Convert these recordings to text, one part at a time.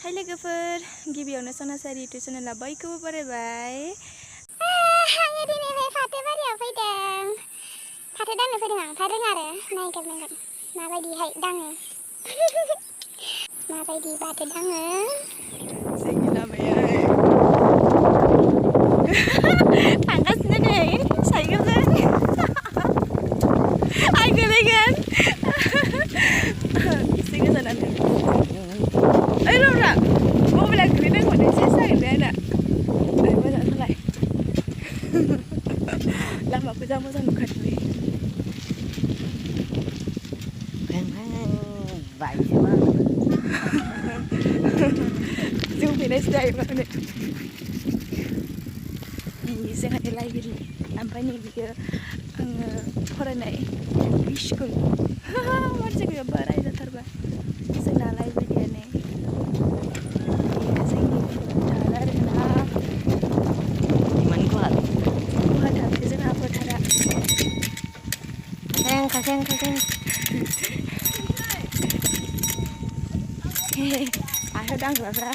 हाय लोगोफोर गिबियावनो सना साइरी इउटुब चेनेला बयखौबो बरायबाय। आङो दिनैहाय फाथो बारियाव फैदों। फाथो दांनो फैदों आं। फाथो रोङा आरो नायग्रोनांगोन माबायदिहाय दाङो। माबायदि फाथो दाङो। जोंनि लामाया थांगासिनो नै साइकेलजों। आइ गोलैगोन। एसे गोजानानो। ओइ रौरा मबाइला गोलैनांगौमोन एसे जागोन दे आंना। ओइ मोजां होलाय। लामाखौ जा मोजां नुखादोंलै। जों फैनायसो जाहैबाय माने जोंहानि लाइब्रेरि ओमफ्राय नैबेयो आङो फरायनाय स्कुल मानसिखौ बाराय जाथारबाय जोंना लाइब्रेरियानो जोंनि फोथार आरोना गुवारथारसो जोंहा फोथारा खासें फाथो दांग्राफ्रा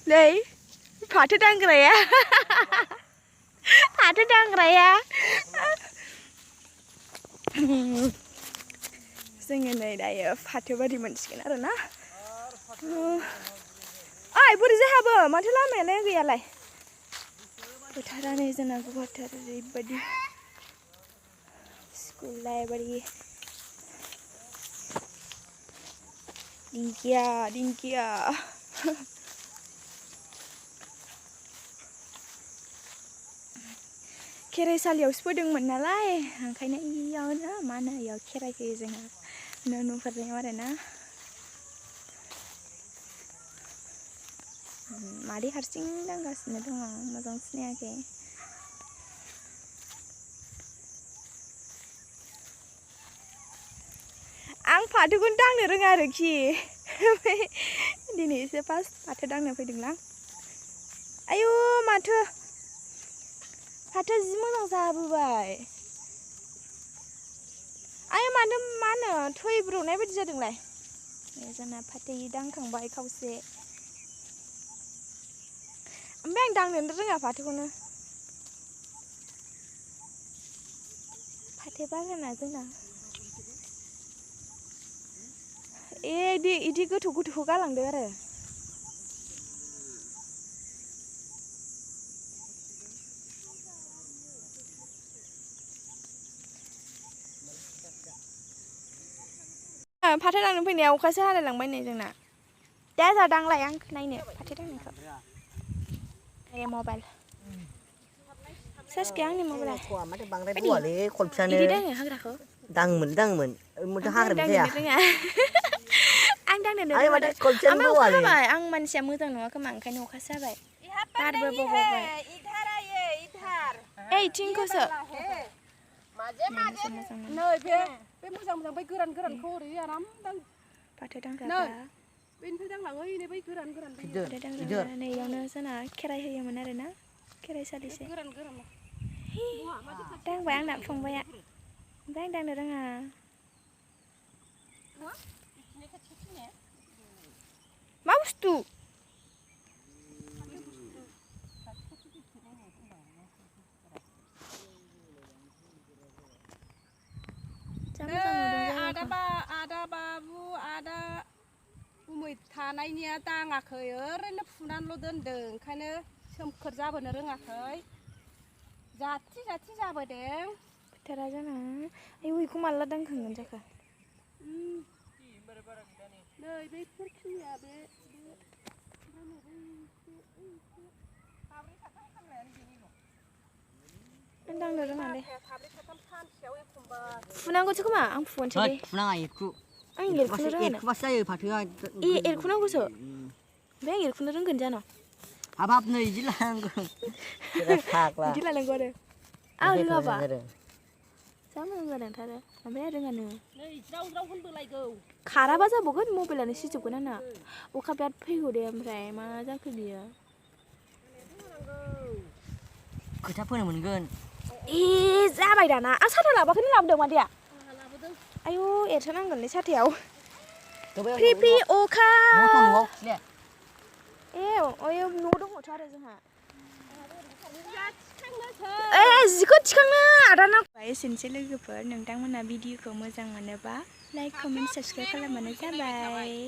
नै फाथो दांग्राया जोङो नै दायो फाथो बारि मोनसिगोन आरो ना ओइ बोरै जाहाबो माथो लामायालाय गैयालाय फोथारा नै जोंना गुवारथार ओरैबायदि स्कुल लाइब्रेरि दिंखिया खेराइसालियावसो फैदोंमोन नालाय ओंखायनो इयावनो मा होनो इयाव खेराइ होयो जोंहा नुफेरनायाव आरो ना मादै हारसिं दांगासिनो दङ मोजां सिनायाखै आं फाथोखौनो दांनो रोङा आरोखि दिनै एसे फार्स्ट फाथो दांनो फैदोंलां आयु माथो फाथो जि मोजां जाबोबाय आयु मानो मा होनो थैब्र'नाय बायदि जादोंलाय जोंना फाथो दांखांबाय खावसे ओमफ्राय आं दांनोनो रोङा फाथोखौनो फाथो बागाना जोंना इदि गोथौ गालांदो आरो फाथो दांनो फैनाया अखासो हालाय लांबाय नै जोंना दा जादांलाय आं नायनो फाथो दांनायखौ मबाइल सार्ज गैया आंनि मबाइला इदि दाङो हाग्राखौ दाङोमोन हाग्रा जाया आं दांनो रोङा ओमफ्राय अखा हाबाय आं मानसिया मोजां नङा खोमा ओंखायनो अखासो हाबाय बारबो बबावबाय ओइ थिंखौसो बे मोजां बै गोरानखौ ओरै आराम दां फाथो दांग्राफ्रा बेनिफ्राय दांलाङो बै गोरान फाथो दांग्राफ्रा नैयावनो जोंना खेराइ होयोमोन आरो ना खेराइसालिसो दांबाय आंना फंबाया ओमफ्राय आं दांनो रोङा मा बुस्थु आदा बाबु आदा उमै थानायनिया दाङाखै ओरैनो फुनानैल' दोनदों ओंखायनो सोमखोर जाबोनो रोङाखै जाथि जाबोदों फोथारा जाना आयु बेखौ माला दांखांगोन जाखो नै बैफोर खिनिया बे दांनो रोङालै फुनांगौसो खोमा आं फुनोसै दे फुनाङा एरखु आं एरखुनो रोङा एरखुबासो जायो फाथोआ एरखुनांगौसो ओमफ्राय आं एरखुनो रोंगोन जानो हाबाब नै इदि लानांगौ बिदि लानांगौ आरो आं रोङाबा जा मोजां जादोंथारो ओमफ्राय रोङानो नै ज्राव ज्राव होनबोलायगौ खाराबा जाबावगोन मबाइलानो सिजोबगोन आंना अखा बिराद फैगौ दे ओमफ्राय मा जाखो बियो खोथा फोनो मोनगोन ए जाबाय दाना आं साथा लाबाखैनो लाबोदों मादैया आयु एरसोनांगोनलै साथायाव फ्रि फ्रि अखा न'आव खिले ए अयो न' दङथ' आरो जोंहा ए जिखौ थिखांनो आदाना एसेनोसै लोगोफोर नोंथांमोना भिडिअखौ मोजां मोनोबा लाइक कमेन्ट साबस्क्राइब खालामबानो जाबाय